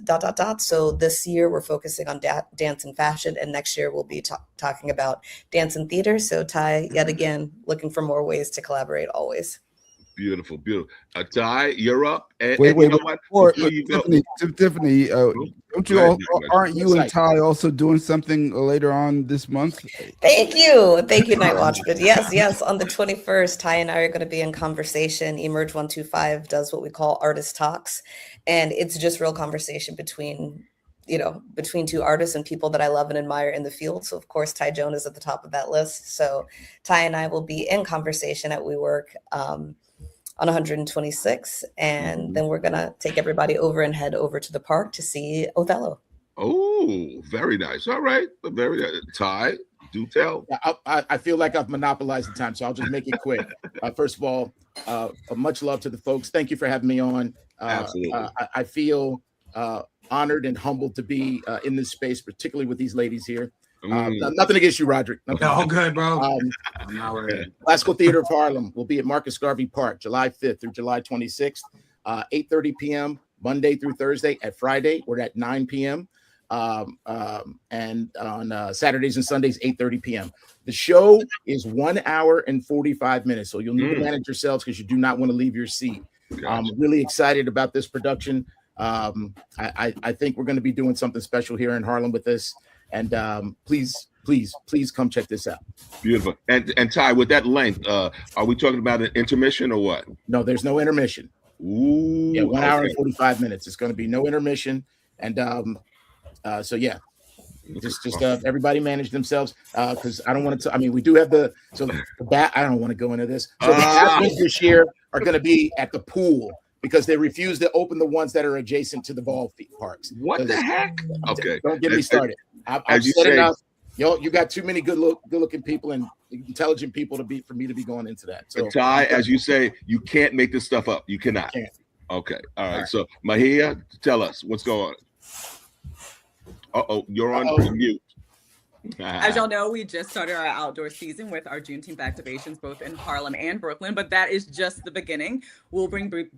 So this year we're focusing on dance and fashion, and next year we'll be talking about dance and theater. So Ty, yet again, looking for more ways to collaborate always. Beautiful. Ty, you're up. And, wait, you know what? Tiffany, don't you aren't you and Ty also doing something later on this month? Thank you, Night Watchman. Yes. On the 21st, Ty and I are going to be in conversation. Emerge 125 does what we call artist talks, and it's just real conversation between 2 artists and people that I love and admire in the field. So of course, Ty Jones is at the top of that list. So Ty and I will be in conversation at WeWork on 126, and then we're gonna take everybody over and head over to the park to see Othello. Oh, very nice. All right, very nice. Ty, do tell. I feel like I've monopolized the time, so I'll just make it quick. First of all, much love to the folks. Thank you for having me on. Absolutely. I feel honored and humbled to be in this space, particularly with these ladies here. Nothing against you, Roderick. All good, bro. Classical Theatre of Harlem will be at Marcus Garvey Park, July 5th through July 26th, 8:30 p.m. Monday through Thursday. At Friday, we're at 9 p.m. And on Saturdays and Sundays, 8:30 p.m. The show is 1 hour and 45 minutes, so you'll need to manage yourselves because you do not want to leave your seat. I'm really excited about this production. I think we're going to be doing something special here in Harlem with this. And please come check this out. Beautiful. And Ty, with that length, are we talking about an intermission or what? No, there's no intermission. Ooh, Yeah, 1 hour and 45 minutes. It's going to be no intermission. And so yeah, just everybody manage themselves, because I don't want to. I mean, we do have the bat. I don't want to go into this. So the bathrooms this year are going to be at the pool because they refuse to open the ones that are adjacent to the ball parks. What the heck? Okay, don't get me started. I've said enough. You got too many good-looking people and intelligent people for me to be going into that. So Ty, as you say, you can't make this stuff up. You cannot. Can't. Okay. All right. So Marija, tell us what's going on. You're on mute. As y'all know, we just started our outdoor season with our Juneteenth activations, both in Harlem and Brooklyn, but that is just the beginning. We'll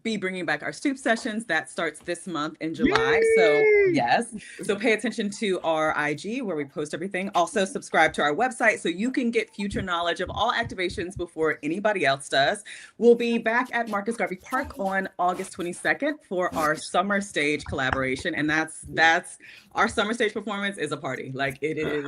be bringing back our stoop sessions. That starts this month in July. Yay! So yes, so pay attention to our IG where we post everything. Also subscribe to our website so you can get future knowledge of all activations before anybody else does. We'll be back at Marcus Garvey Park on August 22nd for our summer stage collaboration. And that's our summer stage performance is a party. Like it is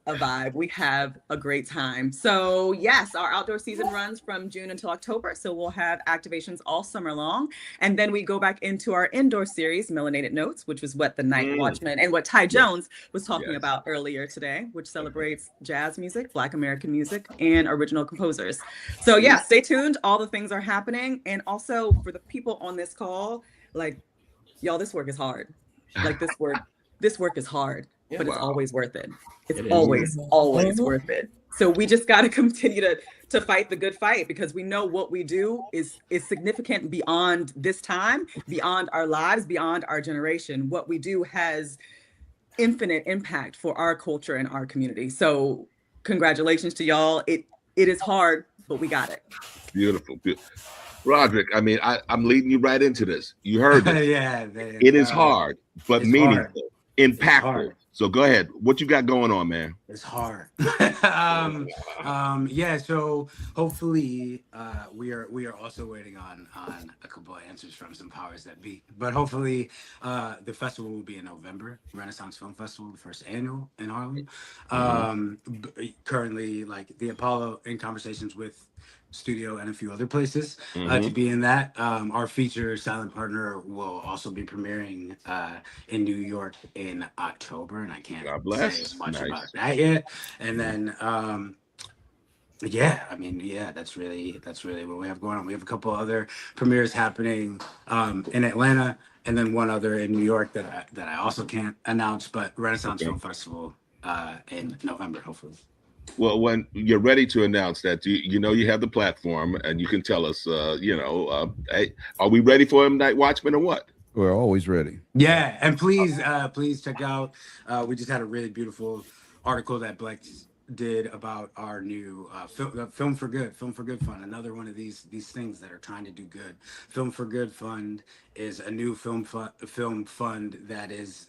a vibe. We have a great time. So yes, our outdoor season runs from June until October. So we'll have activations all summer long. And then we go back into our indoor series, Melanated Notes, which was what the Night Watchman and what Ty Jones was talking about earlier today, which celebrates jazz music, Black American music, and original composers. So yeah, stay tuned. All the things are happening. And also for the people on this call, like, y'all, this work is hard. Like this work is hard, but it's always worth it. It's always worth it. So we just got to continue to fight the good fight, because we know what we do is significant beyond this time, beyond our lives, beyond our generation. What we do has infinite impact for our culture and our community. So congratulations to y'all. It is hard, but we got it. Beautiful. Roderick, I mean, I'm leading you right into this. You heard it. Yeah. It is hard, but meaningful, impactful. So go ahead. What you got going on, man? It's hard. Yeah. So hopefully, we are also waiting on a couple of answers from some powers that be. But hopefully, the festival will be in November. Renaissance Film Festival, the first annual in Harlem. Currently, like the Apollo, in conversations with studio and a few other places to be in that. Our feature Silent Partner will also be premiering in New York in October, and I can't say much about that yet. And then that's really what we have going on. We have a couple other premieres happening in Atlanta, and then one other in New York that I also can't announce, but Renaissance Film Festival in November, hopefully. Well, when you're ready to announce that, you know you have the platform, and you can tell us, hey, are we ready for M. Night Watchman or what? We're always ready. Yeah, and please check out. We just had a really beautiful article that Blex did about our new Film for Good Fund. Another one of these things that are trying to do good. Film for Good Fund is a new film fund that is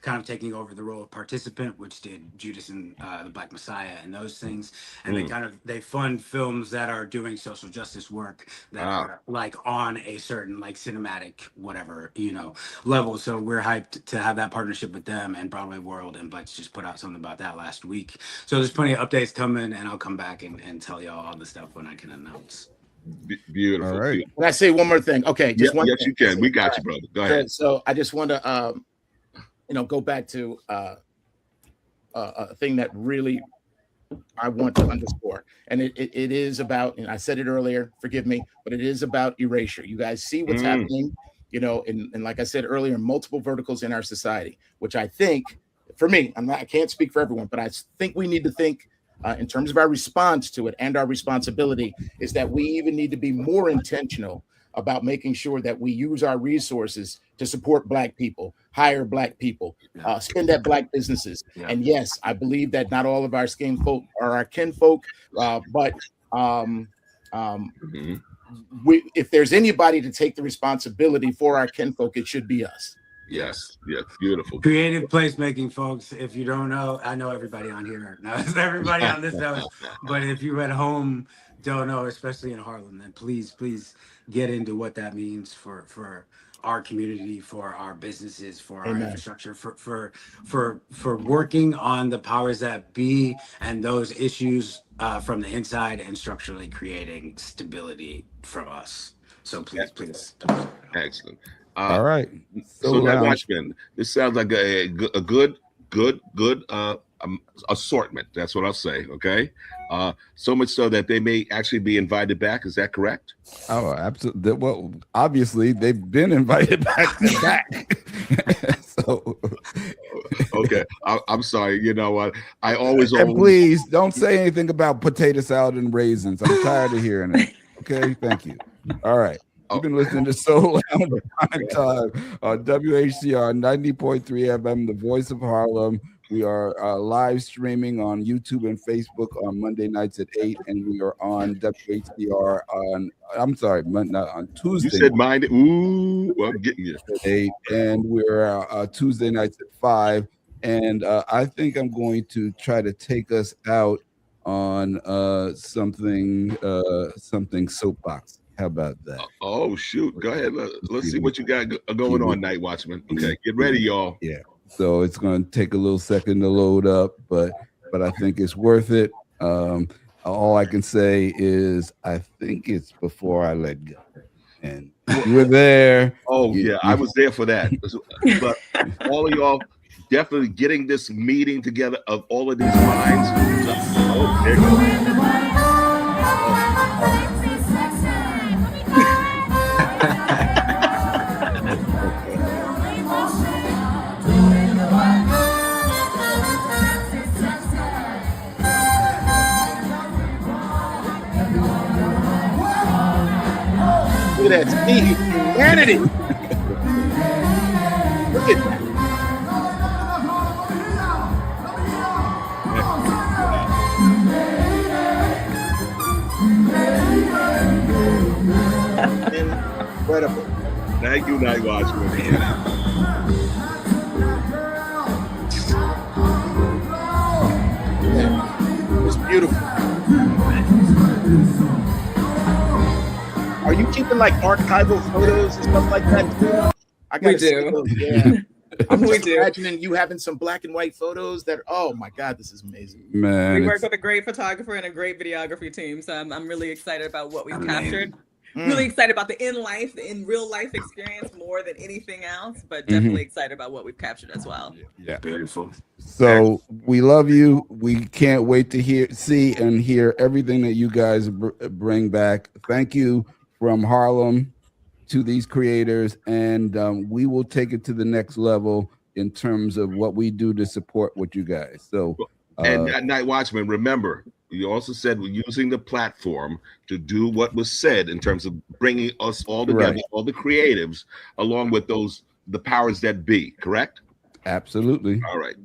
kind of taking over the role of participant, which did Judas and the Black Messiah and those things. And they fund films that are doing social justice work that are like on a certain like cinematic whatever level. So we're hyped to have that partnership with them and Broadway World, and Blex just put out something about that last week. So there's plenty of updates coming, and I'll come back and tell y'all all the stuff when I can announce. Beautiful. All right. Can I say one more thing? Okay, just one. Yes, thing. you can. We got you, brother. Go ahead. So I just want to, go back to a thing that really I want to underscore, and it is about, and I said it earlier, forgive me, but it is about erasure. You guys see what's happening, and like I said earlier, multiple verticals in our society, which I think, for me, I can't speak for everyone, but I think we need to think in terms of our response to it, and our responsibility is that we even need to be more intentional about making sure that we use our resources to support Black people, hire Black people, spend at Black businesses. Yeah. And yes, I believe that not all of our kinfolk are our kinfolk, but if there's anybody to take the responsibility for our kinfolk, it should be us. Yes, beautiful. Creative placemaking, folks. If you don't know, I know everybody on here knows, everybody on this knows, but if you at home don't know, especially in Harlem, then please get into what that means for our community, for our businesses, for our Amen. infrastructure, for working on the powers that be and those issues from the inside and structurally creating stability from us. So please. Excellent. All right. So Night Lounge. Watchman, this sounds like a good assortment. That's what I'll say. Okay. So much so that they may actually be invited back. Is that correct? Oh, absolutely. Well, obviously they've been invited back to back. So, okay. I'm sorry. You know what? I always. and please don't say anything about potato salad and raisins. I'm tired of hearing it. Okay. Thank you. All right. You've been listening to Soul Lounge Primetime on WHCR 90.3 FM, the voice of Harlem. We are live streaming on YouTube and Facebook on Monday nights at 8, and we are on WHCR on, I'm sorry, not on Tuesday. You said mine. Ooh, well, I'm getting you. At 8, and we're Tuesday nights at 5. And I think I'm going to try to take us out on something soapbox. How about that? Oh, shoot. Go ahead. Let's see what you got going on, Night Watchman. Okay, get ready, y'all. Yeah. So it's going to take a little second to load up, but I think it's worth it. All I can say is I think it's Before I Let Go. And you were there. Oh, yeah. I was there for that. But all of y'all definitely getting this meeting together of all of these minds. Oh, there you go. Look at that speed, humanity. Look at that. Incredible. Thank you, Night Watchman. Yeah, it's beautiful. Are you keeping like archival photos and stuff like that too? I We gotta see do. those, yeah. I'm We just do. imagining you having some black and white photos that, oh my God, this is amazing. Man, We work with a great photographer and a great videography team, so I'm really excited about what we've captured. Really excited about the in real life experience more than anything else, but definitely excited about what we've captured as well. yeah. Beautiful. So we love you. We can't wait to see and hear everything that you guys bring back. Thank you from Harlem to these creators, and we will take it to the next level in terms of what we do to support what you guys. So, and Night Watchman, remember, you also said we're using the platform to do what was said in terms of bringing us all together, all the creatives, along with the powers that be. Correct? absolutely. All right.